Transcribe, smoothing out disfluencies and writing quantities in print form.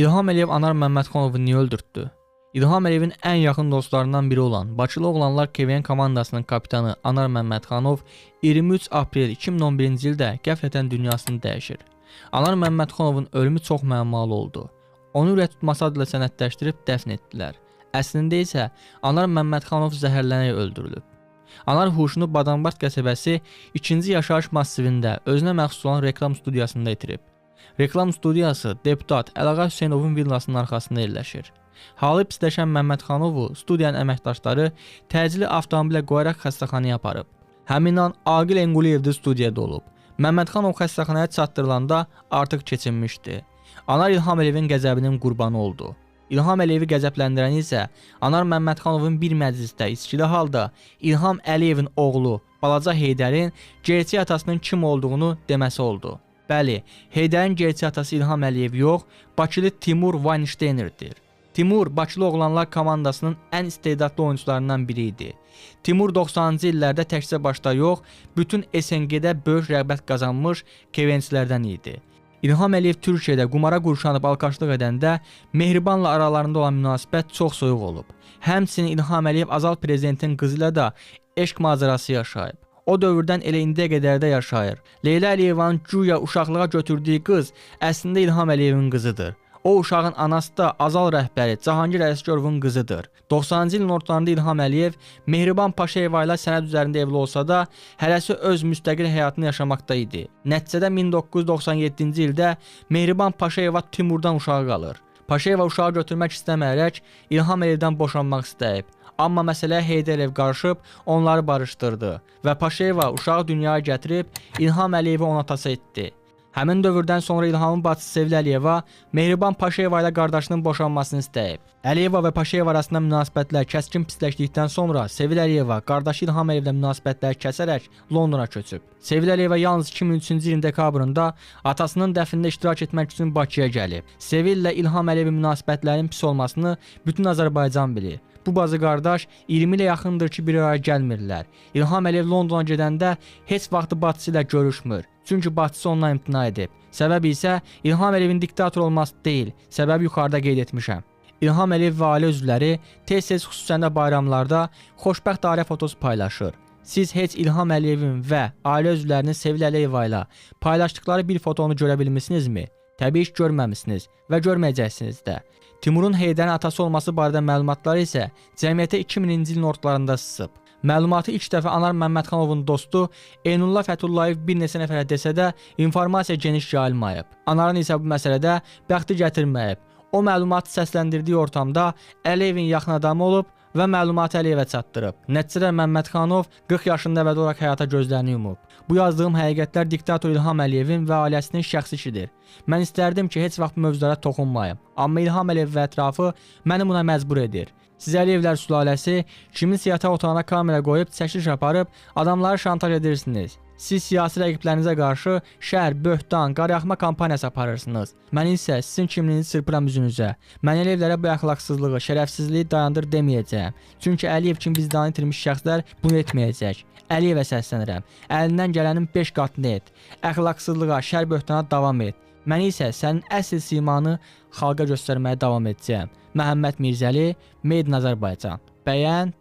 İlham Əliyev Anar Məmmədxanovu niyə öldürtdü? İlham Əliyevin ən yaxın dostlarından biri olan Bakılı Oğlanlar KVN komandasının kapitanı Anar Məmmədxanov 23 aprel 2011-ci ildə qəflətən dünyasını dəyişir. Anar Məmmədxanovun ölümü çox məmmalı oldu. Onu ürək tutması adıyla sənədləşdirib dəfn etdilər. Əslində isə Anar Məmmədxanov zəhərlənərək öldürülüb. Anar huşunu Badambaş qəsəbəsi 2-ci yaşayış massivində özünə məxsus olan reklam studiyasında itirib. Reklam studiyası deputat Əlağa Hüseynovun villasının arxasında yerləşir. Halı pisləşən Məmmədxanovu studiyanın əməkdaşları təcili avtomobilə qoyaraq xəstəxanaya aparıb. Həmin an Aqil Enguliyevdə studiyada olub. Məmmədxanov xəstəxanaya çatdırılanda artıq keçinmişdi. Anar İlham Əliyevin qəzəbinin qurbanı oldu. İlham Əliyevi qəzəbləndirən isə Anar Məmmədxanovun bir məclisdə içkili halda İlham Əliyevin oğlu balaca Heydərin gerçək atasının kim olduğunu deməsi oldu. Bəli, Heydərin gerçək atası İlham Əliyev yox, Bakılı Timur Weinsteiner'dir. Timur Bakılı Oğlanlar komandasının ən istedadlı oyuncularından biri idi. Timur 90-cı illərdə təkcə başda yox, bütün SNG-də böyük rəğbət qazanmış KVN-çilərdən idi. İlham Əliyev Türkiyədə qumara qurşanıb alqaşlıq edəndə Mehribanla aralarında olan münasibət çox soyuq olub. Həmçinin İlham Əliyev Azal prezidentin qızı ilə də eşq macərası yaşayıb. O dövrdən elə indiyə qədər də yaşayır. Leyla Əliyevanın güya uşaqlığa götürdüyü qız əslində İlham Əliyevin qızıdır. O uşağın anası da Azal rəhbəri Cahangir Ələsgərovun qızıdır. 90-cı ilin ortalarında İlham Əliyev Mehriban Paşayeva ilə sənəd üzərində evli olsa da, hələsi öz müstəqil həyatını yaşamaqda idi. Nəticədə 1997-ci ildə Mehriban Paşayeva Timurdan uşağı qalır. Paşayeva uşağı götürmək istəməyərək İlham Əliyevdən boşanmaq istəyib. Amma məsələyə Heydər Əliyev qarışıb onları barışdırdı və Paşayeva uşağı dünyaya gətirib İlham Əliyevi ona atası etdi. Həmin dövrdən sonra İlhamın bacısı Sevil Əliyeva Mehriban Paşayeva ilə qardaşının boşanmasını istəyib. Əliyeva və Paşayeva arasında münasibətlər kəskin pisləşdikdən sonra Sevil Əliyeva qardaşı İlham Əliyevlə münasibətləri kəsərək Londona köçüb. Sevil Əliyeva yalnız 2003-cü ilin dekabrında atasının dəfnində iştirak etmək üçün Bakıya gəlib. Sevil ilə İlham Əliyevin münasibətlərinin pis olmasını bütün Azərbaycan bilir. Bu bacı qardaş 20 ilə yaxındır ki, bir araya gəlmirlər. İlham Əliyev Londona gedəndə heç vaxt bacısı ilə görüşmür. Çünki bacısı ondan imtina edib. Səbəbi isə İlham Əliyevin diktator olması deyil. Səbəbi yuxarıda qeyd etmişəm. İlham Əliyev və ailə üzvləri tez-tez xüsusən də bayramlarda xoşbəxt ailə fotosu paylaşır. Siz heç İlham Əliyevin və ailə üzvlərinin Sevil Əliyeva ilə paylaşdıkları bir fotonu görə bilmisinizmi? Təbii ki, görməmisiniz və görməyəcəksiniz də. Timurun Heydərin atası olması barədə məlumatları isə cəmiyyətə 2000-ci ilin ortalarında sızıb. Məlumatı ilk dəfə Anar Məmmədxanovun dostu Eynullah Fəthullayev bir neçə nəfərə desə də informasiya geniş yayılmayıb. Anarın isə bu məsələdə bəxti gətirməyib. O məlumatı səsləndirdiyi ortamda Əliyevin yaxın adamı olub və məlumatı Əliyevə çatdırıb. Nəticədə Məmmədxanov 40 yaşında əbədi olaraq həyata gözlərini yumub. Bu yazdığım həqiqətlər diktator İlham Əliyevin və ailəsinin şəxsi işidir. Mən istərdim ki, heç vaxt mövzulara toxunmayım. Amma İlham Əliyev və ətrafı məni buna məcbur edir. Siz Əliyevlər sülaləsi kiminsə yataq otağına kamera qoyub çəkiliş aparıb adamları şantaj edirsiniz. Siz siyasi rəqiblərinizə qarşı şər, böhtan, qarayaxma kampaniyası aparırsınız. Mən isə sizin kimliyinizi çırpıram üzünüzə. Mən Əliyevlərə bu əxlaqsızlığı, şərəfsizliyi dayandır deməyəcəyəm. Çünki Əliyev kimi vicdanı itirmiş şəxslər bunu etməyəcək. Əliyevə səslənirəm. Əlindən gələnin 5 qatını et. Əxlaqsızlığa, şər, böhtana davam et. Mən isə sənin əsl simanı xalqa göstərməyə davam edəcəyəm. Məhəmməd Mirzəli, Made in Azərbaycan. Bəyən,